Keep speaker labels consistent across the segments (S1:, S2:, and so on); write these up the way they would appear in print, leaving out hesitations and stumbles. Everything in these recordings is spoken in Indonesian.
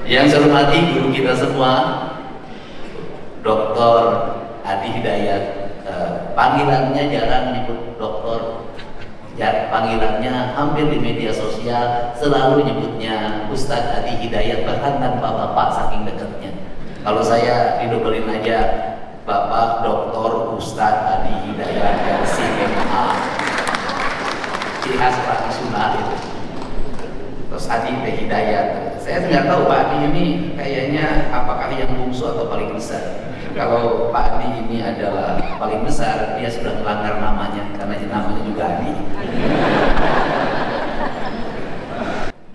S1: Yang saya hormati guru kita semua, Dr. Adi Hidayat. Panggilannya jarang nyebut dokter, ya, panggilannya hampir di media sosial selalu nyebutnya Ustadz Adi Hidayat, bahkan tanpa bapak saking dekatnya. Kalau saya didobelin aja, Bapak Dr. Ustadz Adi Hidayat LCMA, ciri khas orang Sunda itu. Terus Adi Hidayat, saya nggak tahu Pak Adi ini kayaknya apakah yang bungsu atau paling besar. Kalau Pak Adi ini adalah paling besar, dia sudah melanggar namanya karena namanya juga Adi.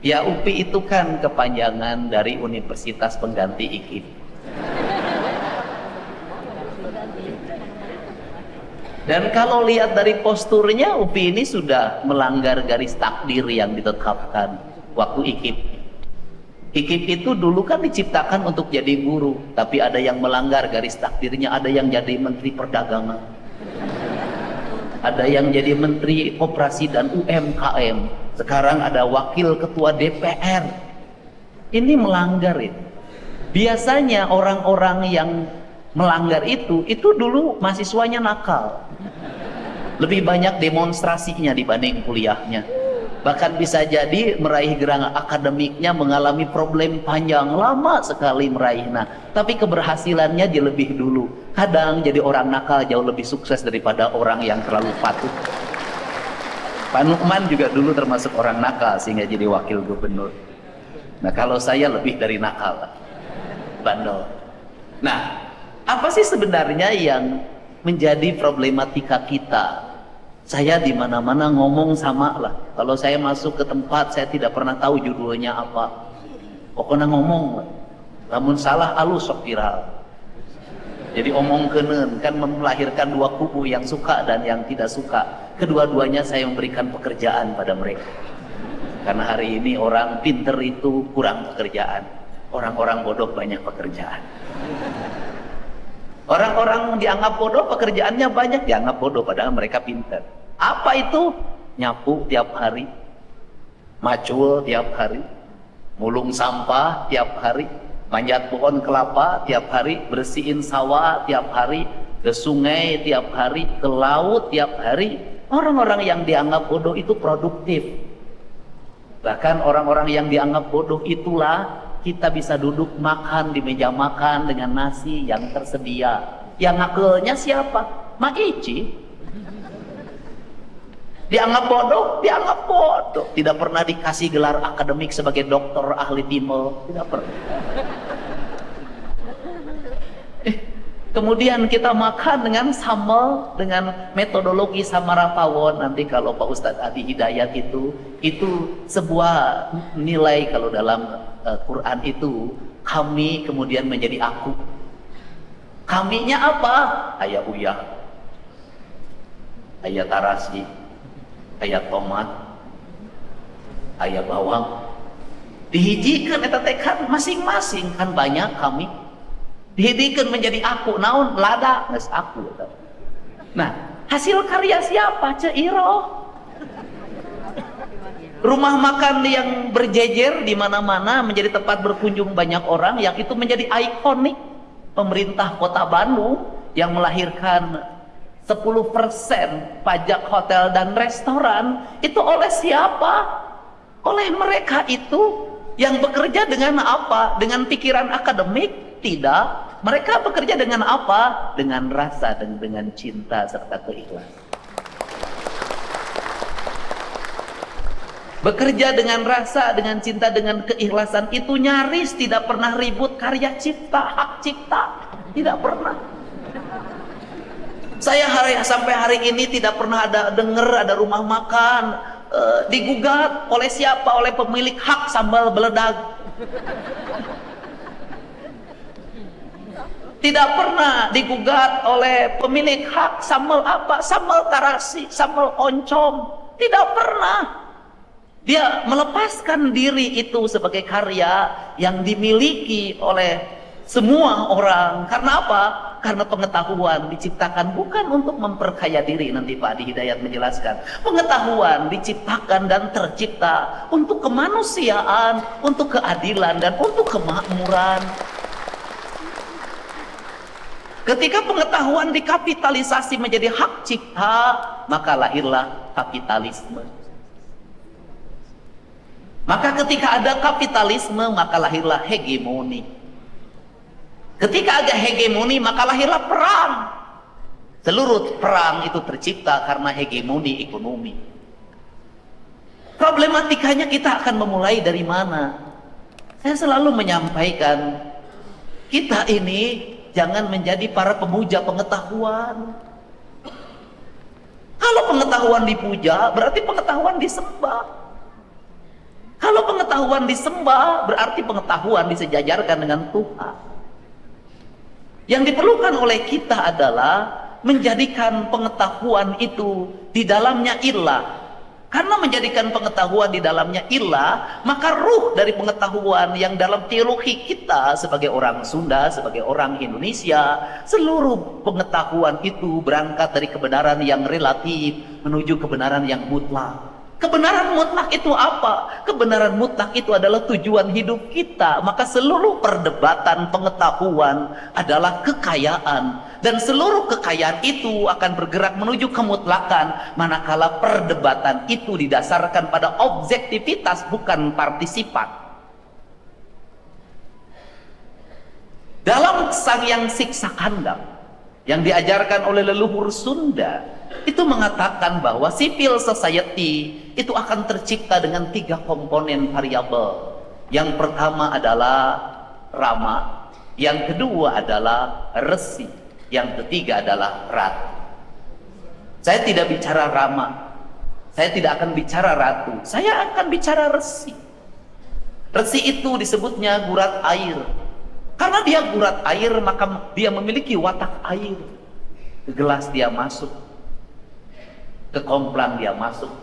S1: Ya, UPI itu kan kepanjangan dari Universitas Pengganti IKIP. Dan kalau lihat dari posturnya, UPI ini sudah melanggar garis takdir yang ditetapkan waktu IKIP. IKIP itu dulu kan diciptakan untuk jadi guru, tapi ada yang melanggar garis takdirnya, ada yang jadi menteri perdagangan, ada yang jadi menteri koperasi dan UMKM, sekarang ada wakil ketua DPR. Ini melanggar itu. Biasanya orang-orang yang melanggar itu dulu mahasiswanya nakal, lebih banyak demonstrasinya dibanding kuliahnya. Bahkan bisa jadi meraih gerangan akademiknya mengalami problem panjang, lama sekali meraih. Nah, tapi keberhasilannya dia lebih dulu. Kadang jadi orang nakal jauh lebih sukses daripada orang yang terlalu patuh. Pak Nukman juga dulu termasuk orang nakal sehingga jadi wakil gubernur. Nah, kalau saya lebih dari nakal, bandel. Nah, apa sih sebenarnya yang menjadi problematika kita? Saya di mana-mana ngomong sama lah. Kalau saya masuk ke tempat, saya tidak pernah tahu judulnya apa. Pokoknya ngomong, namun salah alus sok viral. Jadi omong kenen kan melahirkan dua kubu, yang suka dan yang tidak suka. Kedua-duanya saya memberikan pekerjaan pada mereka. Karena hari ini orang pinter itu kurang pekerjaan, orang-orang bodoh banyak pekerjaan. Orang-orang dianggap bodoh, pekerjaannya banyak, dianggap bodoh padahal mereka pintar. Apa itu? Nyapu tiap hari, macul tiap hari, mulung sampah tiap hari, manjat pohon kelapa tiap hari, bersihin sawah tiap hari, ke sungai tiap hari, ke laut tiap hari. Orang-orang yang dianggap bodoh itu produktif. Bahkan orang-orang yang dianggap bodoh itulah kita bisa duduk makan di meja makan dengan nasi yang tersedia. Yang ngakelnya siapa? Maici. Dianggap bodoh, dianggap bodoh. Tidak pernah dikasih gelar akademik sebagai dokter ahli timel, tidak pernah. Kemudian kita makan dengan sambal, dengan metodologi samara pawon. Nanti kalau Pak Ustadz Adi Hidayat itu sebuah nilai kalau dalam Quran itu, kami kemudian menjadi aku. Kaminya apa? Ayah uyah, ayah tarasi, ayah tomat, ayah bawang. Dihijikan eta teh kan masing-masing kan banyak kami. Dihijikan menjadi aku, naon lada geus aku. Nah, hasil karya siapa? Ceiroh. Rumah makan yang berjejer di mana-mana menjadi tempat berkunjung banyak orang, yang itu menjadi ikonik. Pemerintah Kota Bandung yang melahirkan 10% pajak hotel dan restoran itu oleh siapa? Oleh mereka itu yang bekerja dengan apa? Dengan pikiran akademik? Tidak. Mereka bekerja dengan apa? Dengan rasa dan dengan cinta serta keikhlasan. Bekerja dengan rasa, dengan cinta, dengan keikhlasan itu nyaris tidak pernah ribut karya cipta, hak cipta. Tidak pernah. Saya sampai hari ini tidak pernah dengar ada rumah makan digugat oleh siapa? Oleh pemilik hak sambal beledag. Tidak pernah digugat oleh pemilik hak sambal apa? Sambal tarasi, sambal oncom. Tidak pernah. Dia melepaskan diri itu sebagai karya yang dimiliki oleh semua orang. Karena apa? Karena pengetahuan diciptakan bukan untuk memperkaya diri, nanti Pak Adi Hidayat menjelaskan. Pengetahuan diciptakan dan tercipta untuk kemanusiaan, untuk keadilan, dan untuk kemakmuran. Ketika pengetahuan dikapitalisasi menjadi hak cipta, maka lahirlah kapitalisme. Maka ketika ada kapitalisme, maka lahirlah hegemoni. Ketika ada hegemoni, maka lahirlah perang. Seluruh perang itu tercipta karena hegemoni ekonomi. Problematikanya kita akan memulai dari mana? Saya selalu menyampaikan, kita ini jangan menjadi para pemuja pengetahuan. Kalau pengetahuan dipuja, berarti pengetahuan disembah. Kalau pengetahuan disembah, berarti pengetahuan disejajarkan dengan Tuhan. Yang diperlukan oleh kita adalah menjadikan pengetahuan itu di dalamnya ilah. Karena menjadikan pengetahuan di dalamnya ilah, maka ruh dari pengetahuan yang dalam teologi kita sebagai orang Sunda, sebagai orang Indonesia, seluruh pengetahuan itu berangkat dari kebenaran yang relatif menuju kebenaran yang mutlak. Kebenaran mutlak itu apa? Kebenaran mutlak itu adalah tujuan hidup kita. Maka seluruh perdebatan pengetahuan adalah kekayaan. Dan seluruh kekayaan itu akan bergerak menuju kemutlakan. Manakala perdebatan itu didasarkan pada objektivitas, bukan partisipan. Dalam Sangyang Siksa Kandang yang diajarkan oleh leluhur Sunda, itu mengatakan bahwa civil society itu akan tercipta dengan 3 komponen variabel. Yang pertama adalah Rama, yang kedua adalah Resi, yang ketiga adalah Ratu. Saya tidak bicara Rama, saya tidak akan bicara Ratu, saya akan bicara Resi. Resi itu disebutnya gurat air. Karena dia gurat air, maka dia memiliki watak air. Ke gelas dia masuk, ke komplang dia masuk,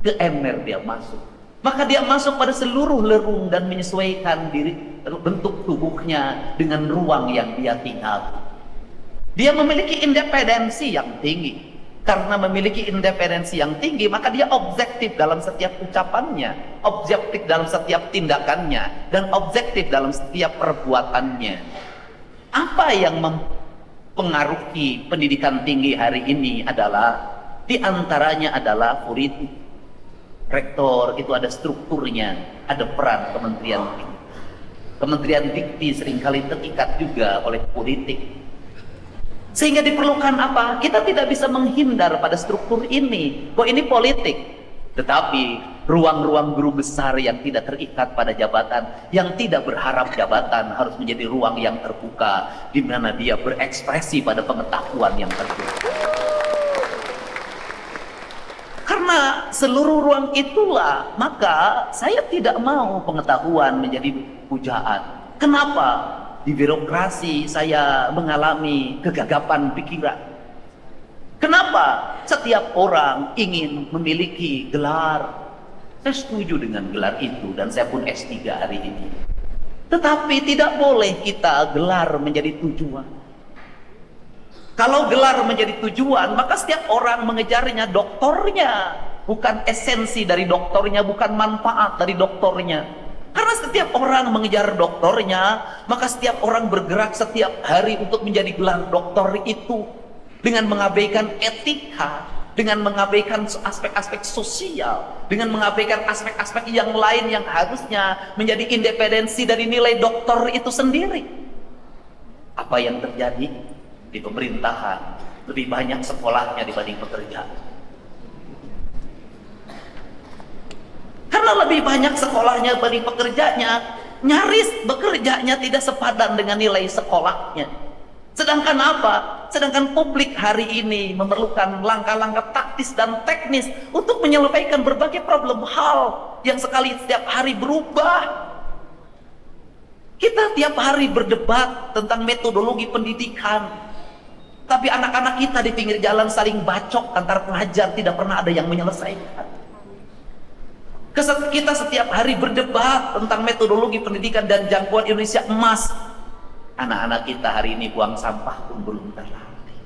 S1: ke ember dia masuk. Maka dia masuk pada seluruh lerung dan menyesuaikan diri, bentuk tubuhnya dengan ruang yang dia tinggal. Dia memiliki independensi yang tinggi. Karena memiliki independensi yang tinggi, maka dia objektif dalam setiap ucapannya, objektif dalam setiap tindakannya, dan objektif dalam setiap perbuatannya. Apa yang mempengaruhi pendidikan tinggi hari ini adalah, di antaranya adalah politik. Rektor itu ada strukturnya, ada peran Kementerian Dikti. Kementerian Dikti seringkali terikat juga oleh politik. Sehingga diperlukan apa? Kita tidak bisa menghindar pada struktur ini, bahwa ini politik. Tetapi ruang-ruang guru besar yang tidak terikat pada jabatan, yang tidak berharap jabatan, harus menjadi ruang yang terbuka, di mana dia berekspresi pada pengetahuan yang terbuka. Karena seluruh ruang itulah, maka saya tidak mau pengetahuan menjadi pujaan. Kenapa? Di birokrasi saya mengalami kegagapan pikiran. Kenapa? Setiap orang ingin memiliki gelar. Saya setuju dengan gelar itu, dan saya pun S3 hari ini. Tetapi tidak boleh kita gelar menjadi tujuan. Kalau gelar menjadi tujuan, maka setiap orang mengejarnya doktornya, bukan esensi dari doktornya, bukan manfaat dari doktornya. Karena setiap orang mengejar doktornya, maka setiap orang bergerak setiap hari untuk menjadi gelar doktor itu, dengan mengabaikan etika, dengan mengabaikan aspek-aspek sosial, dengan mengabaikan aspek-aspek yang lain yang harusnya menjadi independensi dari nilai doktor itu sendiri. Apa yang terjadi di pemerintahan? Lebih banyak sekolahnya dibanding pekerjaan. Karena lebih banyak sekolahnya dibanding pekerjanya, nyaris bekerjanya tidak sepadan dengan nilai sekolahnya. Sedangkan apa? Sedangkan publik hari ini memerlukan langkah-langkah taktis dan teknis untuk menyelesaikan berbagai problem hal yang sekali setiap hari berubah. Kita tiap hari berdebat tentang metodologi pendidikan, tapi anak-anak kita di pinggir jalan saling bacok antar pelajar, tidak pernah ada yang menyelesaikan. Kita setiap hari berdebat tentang metodologi pendidikan dan jangkauan Indonesia emas, Anak-anak kita hari ini buang sampah pun belum terlatih.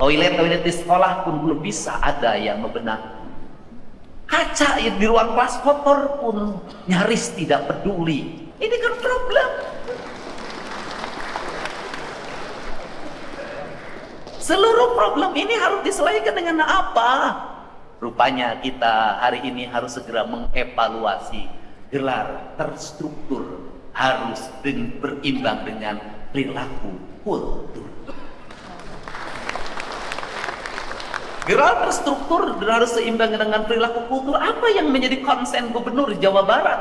S1: Toilet di sekolah pun belum bisa ada yang membenahi. Kaca di ruang kelas kotor pun nyaris tidak peduli. Ini kan problem. Seluruh problem ini harus diselesaikan dengan apa? Rupanya kita hari ini harus segera mengevaluasi gelar terstruktur, harus berimbang dengan perilaku kultur. Gelar terstruktur harus seimbang dengan perilaku kultur. Apa yang menjadi konsen Gubernur Jawa Barat?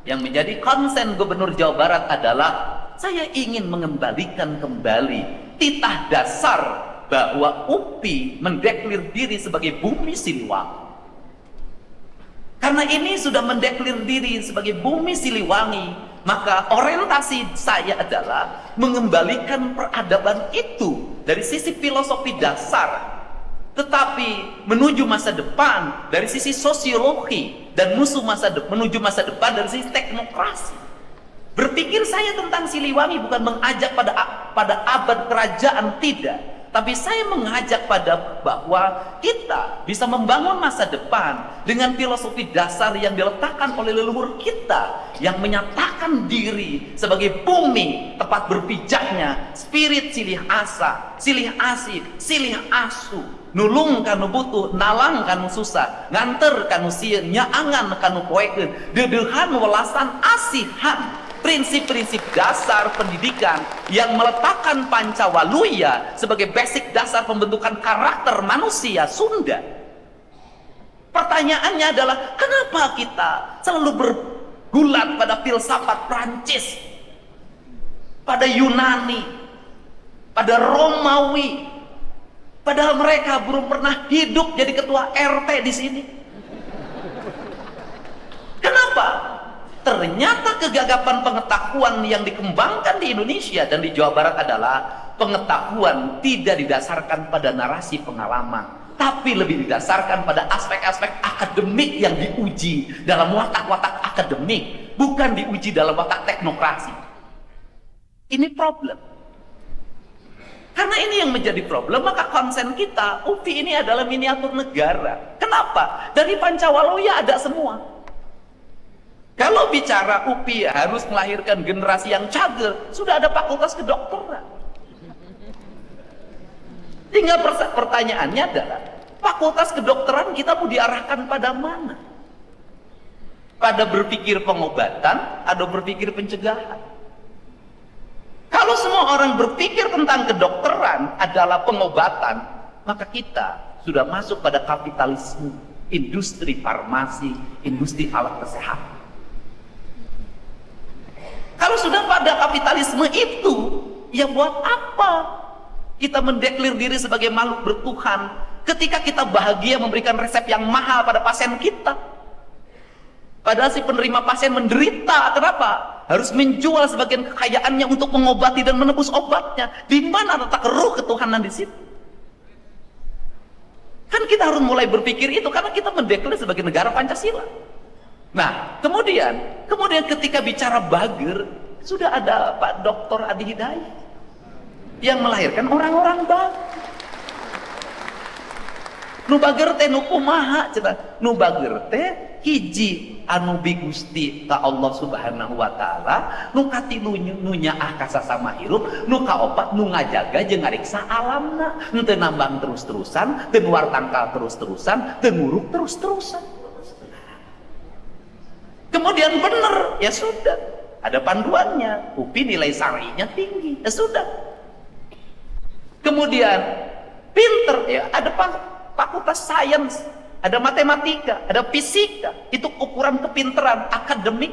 S1: Yang menjadi konsen Gubernur Jawa Barat adalah saya ingin mengembalikan kembali titah dasar bahwa UPI mendeklir diri sebagai bumi Siliwangi. Karena ini sudah mendeklir diri sebagai bumi Siliwangi, maka orientasi saya adalah mengembalikan peradaban itu dari sisi filosofi dasar, tetapi menuju masa depan dari sisi sosiologi, dan menuju masa depan dari sisi teknokrasi. Berpikir saya tentang Siliwangi bukan mengajak pada abad kerajaan, tidak, tapi saya mengajak pada bahwa kita bisa membangun masa depan dengan filosofi dasar yang diletakkan oleh leluhur kita, yang menyatakan diri sebagai bumi tempat berpijaknya spirit silih asa, silih asih, silih asu, nulung kanu butuh, nalang kanu susah, nganter kanu sieun, nyaangan kanu poekeun, deudeuhan welasan asihan. Prinsip-prinsip dasar pendidikan yang meletakkan Pancawaluya sebagai basic dasar pembentukan karakter manusia Sunda. Pertanyaannya adalah, kenapa kita selalu bergulat pada filsafat Prancis, pada Yunani, pada Romawi, padahal mereka belum pernah hidup jadi ketua RT di sini? Kenapa? Ternyata kegagapan pengetahuan yang dikembangkan di Indonesia dan di Jawa Barat adalah pengetahuan tidak didasarkan pada narasi pengalaman, tapi lebih didasarkan pada aspek-aspek akademik yang diuji dalam watak-watak akademik, bukan diuji dalam watak teknokrasi. Ini problem. Karena ini yang menjadi problem, maka konsen kita, UPI ini adalah miniatur negara. Kenapa? Dari Pancawaluya ada semua. Kalau bicara UPI harus melahirkan generasi yang cagil, sudah ada fakultas kedokteran. Tinggal pertanyaannya adalah, fakultas kedokteran kita mau diarahkan pada mana? Pada berpikir pengobatan atau berpikir pencegahan? Kalau semua orang berpikir tentang kedokteran adalah pengobatan, maka kita sudah masuk pada kapitalisme, industri farmasi, industri alat kesehatan. Kalau sudah pada kapitalisme itu, ya buat apa kita mendeklir diri sebagai makhluk bertuhan ketika kita bahagia memberikan resep yang mahal pada pasien kita? Padahal si penerima pasien menderita. Kenapa? Harus menjual sebagian kekayaannya untuk mengobati dan menebus obatnya. Di mana letak ruh ketuhanan di situ? Kan kita harus mulai berpikir itu karena kita mendeklir sebagai negara Pancasila. Nah, kemudian ketika bicara bager, sudah ada Pak Dr. Adi Hidayat yang melahirkan orang-orang bager. Nu bager teh nu kumaha cenah? Nu bager teh hiji anu bigusti ka Allah Subhanahu wa taala, nu katilu nu nyaah ka sasama hirup, nu kaopat nu ngajaga jeung ngariksa alamna, henteu nambang terus-terusan, teu nuar tangkal terus-terusan, teu nguruk terus-terusan. Kemudian benar, ya sudah, ada panduannya, UPI nilai syar'inya tinggi, ya sudah. Kemudian pinter, ya ada fakultas sains, ada matematika, ada fisika, itu ukuran kepinteran akademik.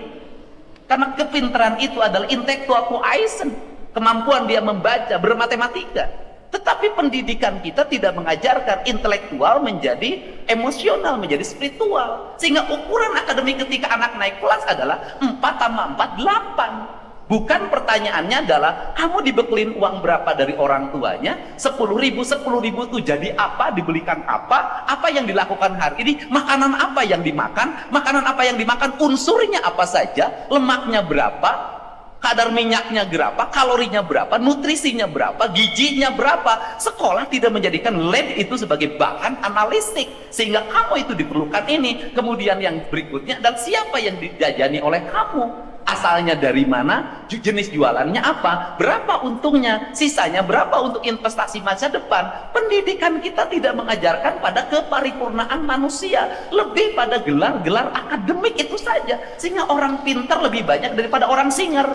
S1: Karena kepinteran itu adalah intellectual quotient, kemampuan dia membaca, bermatematika. Tetapi pendidikan kita tidak mengajarkan intelektual menjadi emosional, menjadi spiritual. Sehingga ukuran akademik ketika anak naik kelas adalah 4 tambah 4, 8. Bukan pertanyaannya adalah, kamu dibekelin uang berapa dari orang tuanya? 10.000 itu jadi apa? Dibelikan apa? Apa yang dilakukan hari ini? Makanan apa yang dimakan? Makanan apa yang dimakan? Unsurnya apa saja? Lemaknya berapa? kadar minyaknya berapa, kalorinya berapa, nutrisinya berapa, gizinya berapa. Sekolah tidak menjadikan lab itu sebagai bahan analitik, sehingga kamu itu diperlukan ini, kemudian yang berikutnya, dan siapa yang dijajani oleh kamu, asalnya dari mana, jenis jualannya apa, berapa untungnya, sisanya berapa untuk investasi masa depan. Pendidikan kita tidak mengajarkan pada keparipurnaan manusia, lebih pada gelar-gelar akademik itu saja, sehingga orang pintar lebih banyak daripada orang singer.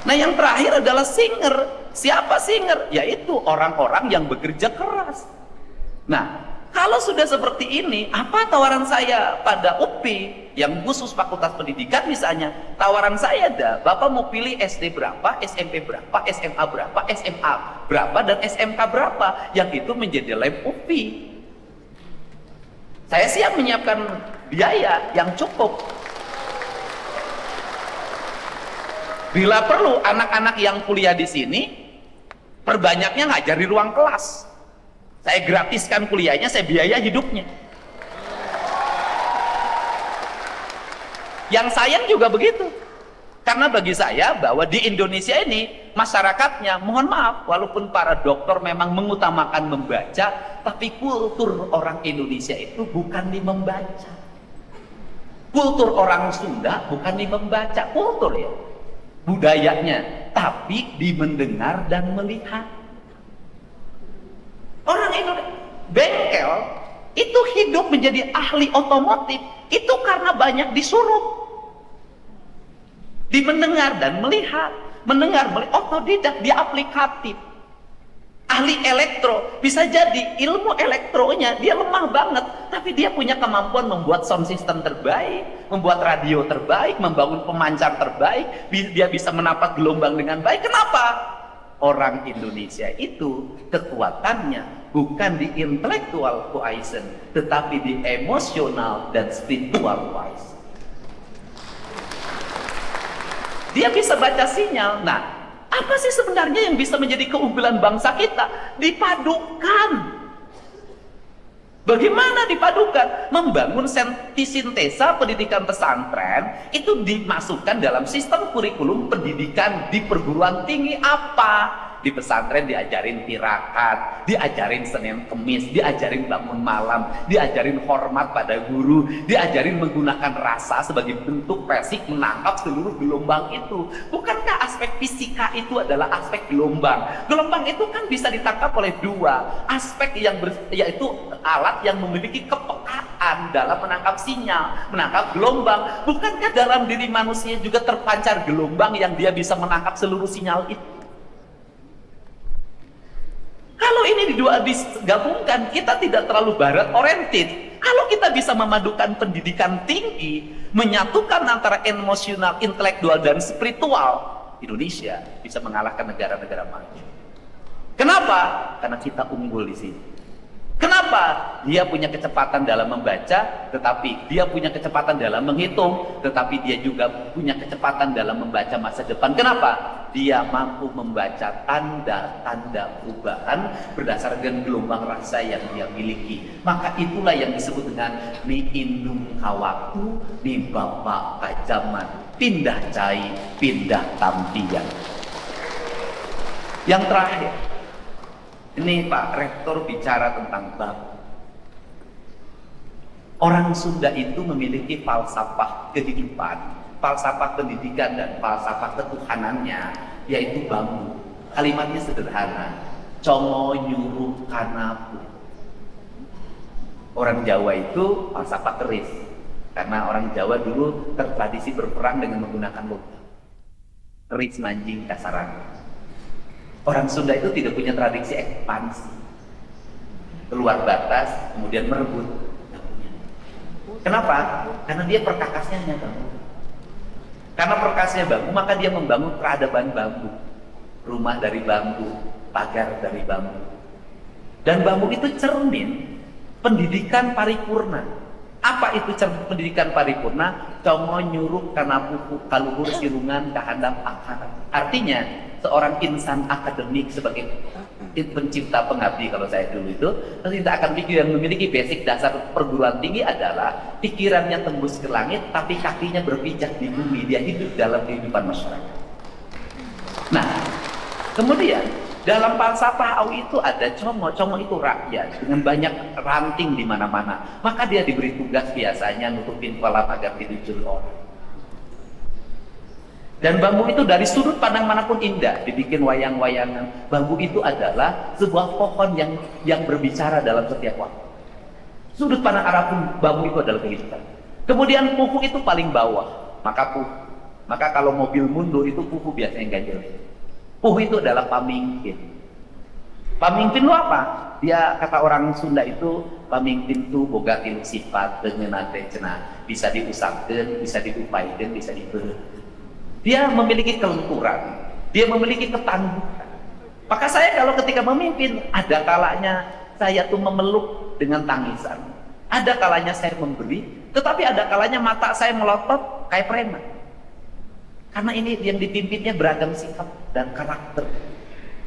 S1: Nah, yang terakhir adalah singer. Siapa singer? Yaitu orang-orang yang bekerja keras. Nah, kalau sudah seperti ini, apa tawaran saya pada UPI yang khusus Fakultas Pendidikan misalnya? Tawaran saya ada, Bapak mau pilih SD berapa, SMP berapa, SMA berapa, SMA berapa, dan SMK berapa, yang itu menjadi lab UPI. Saya siap menyiapkan biaya yang cukup. Bila perlu, anak-anak yang kuliah di sini, perbanyaknya ngajar di ruang kelas. Saya gratiskan kuliahnya, saya biaya hidupnya. Yang sayang juga begitu. Karena bagi saya bahwa di Indonesia ini, masyarakatnya, mohon maaf, walaupun para dokter memang mengutamakan membaca, tapi kultur orang Indonesia itu bukan di membaca. Kultur orang Sunda bukan di membaca, kultur ya, budayanya, tapi di mendengar dan melihat. Orang Indonesia, bengkel itu hidup menjadi ahli otomotif itu karena banyak disuruh, di mendengar dan melihat, otodidak, dia aplikatif. Ahli elektro, bisa jadi ilmu elektronya dia lemah banget, tapi dia punya kemampuan membuat sound system terbaik, membuat radio terbaik, membangun pemancar terbaik, dia bisa menapak gelombang dengan baik. Kenapa? Orang Indonesia itu kekuatannya bukan di intellectual quotient, tetapi di emosional dan spiritual quotient. Dia bisa baca sinyal. Nah, apa sih sebenarnya yang bisa menjadi keunggulan bangsa kita? Dipadukan. Bagaimana dipadukan? Membangun sintesa pendidikan pesantren itu dimasukkan dalam sistem kurikulum pendidikan di perguruan tinggi. Apa? Di pesantren diajarin tirakat, diajarin Senin Kemis, diajarin bangun malam, diajarin hormat pada guru, diajarin menggunakan rasa sebagai bentuk basic menangkap seluruh gelombang itu. Bukankah aspek fisika itu adalah aspek gelombang? Gelombang itu kan bisa ditangkap oleh dua aspek, yaitu alat yang memiliki kepekaan dalam menangkap sinyal, menangkap gelombang. Bukankah dalam diri manusia juga terpancar gelombang yang dia bisa menangkap seluruh sinyal itu? Kalau ini digabungkan, kita tidak terlalu barat oriented. Kalau kita bisa memadukan pendidikan tinggi, menyatukan antara emosional, intelektual, dan spiritual, Indonesia bisa mengalahkan negara-negara maju. Kenapa? Karena kita unggul di sini. Kenapa? Dia punya kecepatan dalam membaca, tetapi dia punya kecepatan dalam menghitung, tetapi dia juga punya kecepatan dalam membaca masa depan. Kenapa? Dia mampu membaca tanda-tanda perubahan berdasarkan gelombang rasa yang dia miliki. Maka itulah yang disebut dengan ni indung kawaktu, ni bapak kajaman, pindah cai, pindah tampian. Yang terakhir, ini Pak Rektor bicara tentang bab. Orang Sunda itu memiliki falsafah kehidupan, falsafah pendidikan, dan falsafah ketuhanannya, yaitu bambu. Kalimatnya sederhana, congo nyuruh kanapu. Orang Jawa itu falsafah keris, karena orang Jawa dulu tertradisi berperang dengan menggunakan logam. Keris manjing kasaran. Orang Sunda itu tidak punya tradisi ekspansi, keluar batas kemudian merebut. Kenapa? Karena dia perkakasnya hanya bambu. Karena perkasnya bambu, maka dia membangun peradaban bambu, rumah dari bambu, pagar dari bambu. Dan bambu itu cermin pendidikan paripurna. Apa itu pendidikan paripurna? Congo nyuruh kana pupu kaluhur sirungan kahandap akar. Artinya seorang insan akademik sebagai pencipta pengabdi, kalau saya dulu itu pencipta akademik yang memiliki basic dasar perguruan tinggi adalah pikirannya tembus ke langit tapi kakinya berpijak di bumi. Dia hidup dalam kehidupan masyarakat. Nah, kemudian dalam falsafah Au itu ada Congo. Congo itu rakyat dengan banyak ranting di mana-mana. Maka dia diberi tugas biasanya nutupin kolam agar tidak dicuri orang. Dan bambu itu dari sudut pandang manapun indah, dibikin wayang-wayangan. Bambu itu adalah sebuah pohon yang berbicara dalam setiap waktu. Sudut pandang apapun, bambu itu adalah kehidupan. Kemudian puhu itu paling bawah, maka kalau mobil mundur itu puhu biasanya ganjil. Puhu itu adalah pamimpin. Pamimpin itu apa? Dia, kata orang Sunda itu, pamimpin itu boga tilu sifat dengan nate cenah, bisa diusahakan, bisa diupayakan, bisa diberi. Dia memiliki kelenturan, dia memiliki ketangguhan. Maka saya kalau ketika memimpin, ada kalanya saya tuh memeluk dengan tangisan, ada kalanya saya memberi, tetapi ada kalanya mata saya melotot kayak preman. Karena ini yang dipimpinnya beragam sikap dan karakter.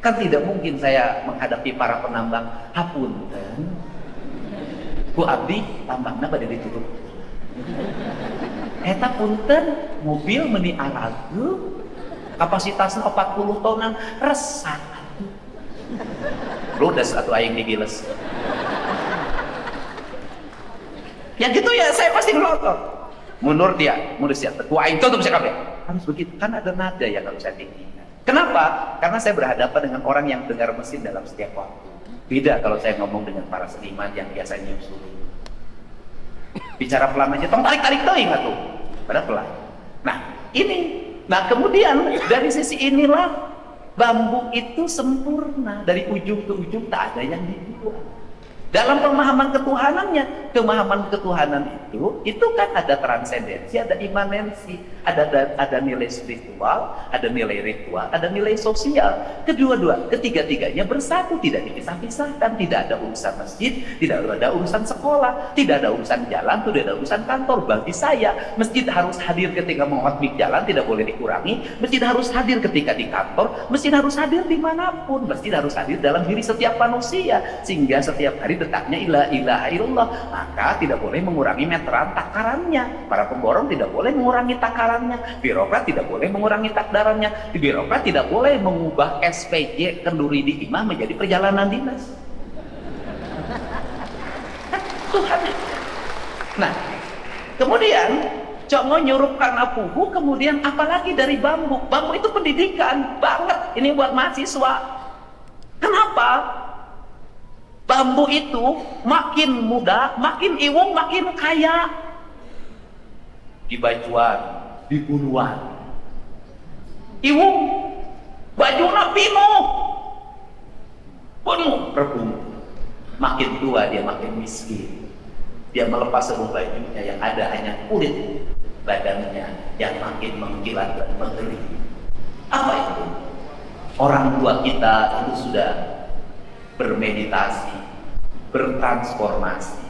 S1: Kan tidak mungkin saya menghadapi para penambang, hapunten, ku abdi tambangna pada ditutup. Eta punten, mobil meni aragu, kapasitasnya 40 tonan, resah. Ludes atau aing digiles. Ya gitu ya, saya pasti ngelotot. Mundur dia siap. Ku aing tutup sekali. Harus begitu, kan ada nada ya kalau saya tinggikan. Kenapa? Karena saya berhadapan dengan orang yang dengar mesin dalam setiap waktu. Beda kalau saya ngomong dengan para seniman yang biasanya nyusul. Bicara pelan aja, tong tarik-tarik tuh ingat tuh. Pada pelan. Nah, ini. Nah, kemudian dari sisi inilah bambu itu sempurna. Dari ujung ke ujung tak ada yang dibuat. Dalam pemahaman ketuhanannya, pemahaman ketuhanan itu kan ada transendensi, ada imanensi, ada nilai spiritual, ada nilai ritual, ada nilai sosial. Ketiga-tiganya bersatu, tidak dipisah-pisahkan. Tidak ada urusan masjid, tidak ada urusan sekolah, tidak ada urusan jalan, tidak ada urusan kantor. Bagi saya, masjid harus hadir ketika mengkhotbah jalan, tidak boleh dikurangi. Masjid harus hadir ketika di kantor, masjid harus hadir dimanapun. Masjid harus hadir dalam diri setiap manusia, sehingga setiap hari detaknya la ilaha illallah, maka tidak boleh mengurangi meteran takarannya. Para pemborong tidak boleh mengurangi takarannya, birokrat tidak boleh mengurangi takdarannya, birokrat tidak boleh mengubah SPJ kenduri di imah menjadi perjalanan dinas. Tuhan. Nah, kemudian Congo nyuruh karena puhu, kemudian apalagi dari bambu. Bambu itu pendidikan banget, ini buat mahasiswa. Kenapa? Bambu itu makin muda, makin iwung, makin kaya. Di bajuan, di buluan. Iwung, bajuna pinuh. Penuh rebung. Makin tua dia makin miskin. Dia melepas seluruh bajunya yang ada hanya kulit badannya yang makin mengkilat dan mengering. Apa itu? Orang tua kita itu sudah bermeditasi, bertransformasi,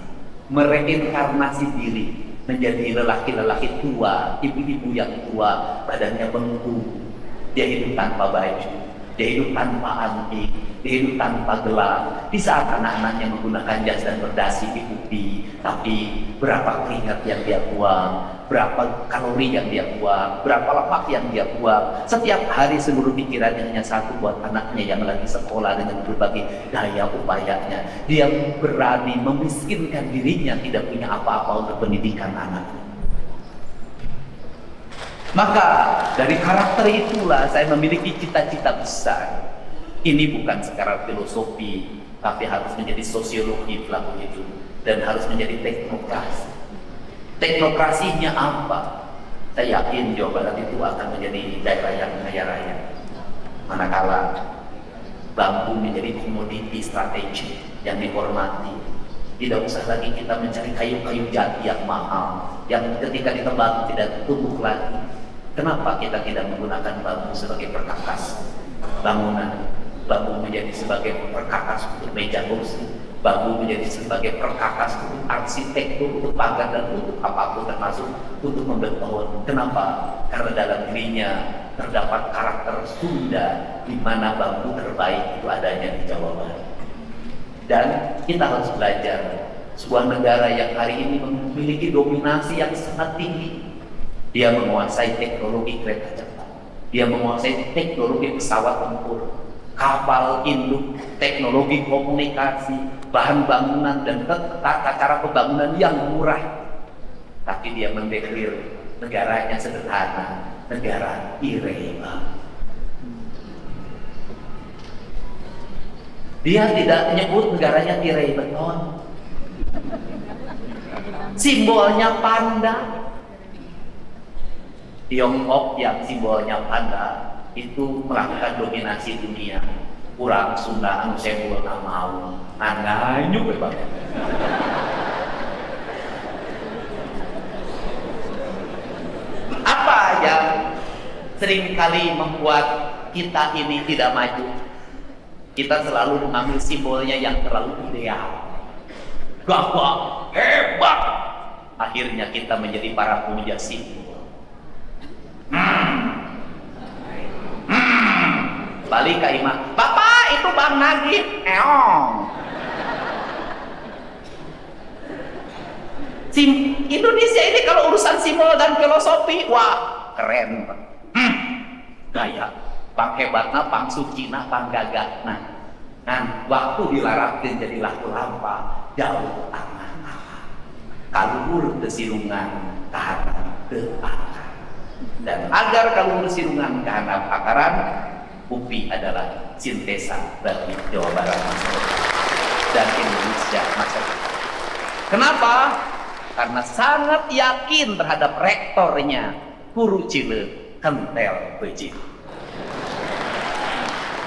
S1: mereinkarnasi diri menjadi lelaki-lelaki tua, ibu-ibu yang tua, badannya bengkung. Dia hidup tanpa baju, dia hidup tanpa anting, dia hidup tanpa gelang. Di saat anak-anaknya menggunakan jas dan berdasi di pipi, tapi berapa keringat yang dia buang, berapa kalori yang dia buang, berapa lemak yang dia buang. Setiap hari seluruh pikirannya hanya satu buat anaknya yang lagi sekolah dengan berbagai daya upayanya. Dia berani memiskinkan dirinya, tidak punya apa-apa untuk pendidikan anaknya. Maka dari karakter itulah saya memiliki cita-cita besar. Ini bukan secara filosofi, tapi harus menjadi sosiologi pelaku hidup dan harus menjadi teknokrasi. Teknokrasinya apa? Saya yakin Jawa Barat itu akan menjadi daerah yang kaya raya. Manakala bambu menjadi komoditi strategi yang dihormati, tidak usah lagi kita mencari kayu-kayu jati yang mahal, yang ketika ditebang tidak tumbuh lagi. Kenapa kita tidak menggunakan bambu sebagai perkakas bangunan? Bambu menjadi sebagai perkakas untuk meja kursi, Bambu menjadi sebagai perkakas untuk arsitektur, untuk pagar, dan untuk apapun, termasuk untuk membeton. Kenapa? Karena dalam dirinya terdapat karakter Sunda, di mana bambu terbaik itu adanya di Jawa Barat. Dan kita harus belajar sebuah negara yang hari ini memiliki dominasi yang sangat tinggi. Dia menguasai teknologi kereta cepat, dia menguasai teknologi pesawat tempur, kapal induk, teknologi komunikasi, bahan bangunan, dan tata cara pembangunan yang murah. Tapi dia mendeklir negaranya sederhana, negara ireba. Dia tidak menyebut negaranya tirai beton, simbolnya panda. Tiongkok yang simbolnya panda itu melakukan dominasi dunia. Kurang Sunda anu sembol mau nanganyuk bebas. Apa yang seringkali membuat kita ini tidak maju? Kita selalu mengambil simbolnya yang terlalu ideal, gagah, hebat. Akhirnya kita menjadi para pemuja simbol. Balik ke imam, Bapak itu Bang Nagib, Indonesia ini kalau urusan simbol dan filosofi, wah keren, gaya, pang hebatna, pang sucina, pang gagahna. Nah, waktu dilarapkan jadi laku lampa, jauh tangan kaluhur desirungan karena depakan. Dan agar kaluhur desirungan karena pakaran, UPI adalah sintesa bagi Jawa Barat masa depan dan Indonesia masa depan. Kenapa? Karena sangat yakin terhadap rektornya, Guru Cile kentel bejit.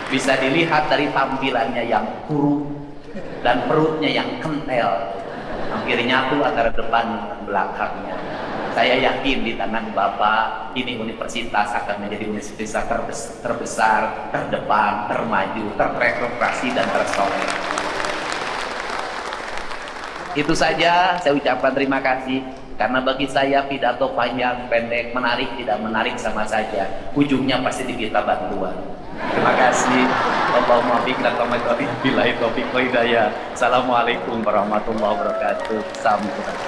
S1: Bisa dilihat dari tampilannya yang kurus dan perutnya yang kentel, hampir nyatu antara depan dan belakangnya. Saya yakin di tangan Bapak ini universitas akan menjadi universitas terbesar, terdepan, termaju, terrekrutasi, dan tersoleh. Itu saja, saya ucapkan terima kasih. Karena bagi saya pidato panjang, pendek, menarik, tidak menarik sama saja. Ujungnya pasti diminta bantuan. Terima kasih. Allahumma biqla taufiq wa hidayah. Assalamualaikum warahmatullahi wabarakatuh. Salam.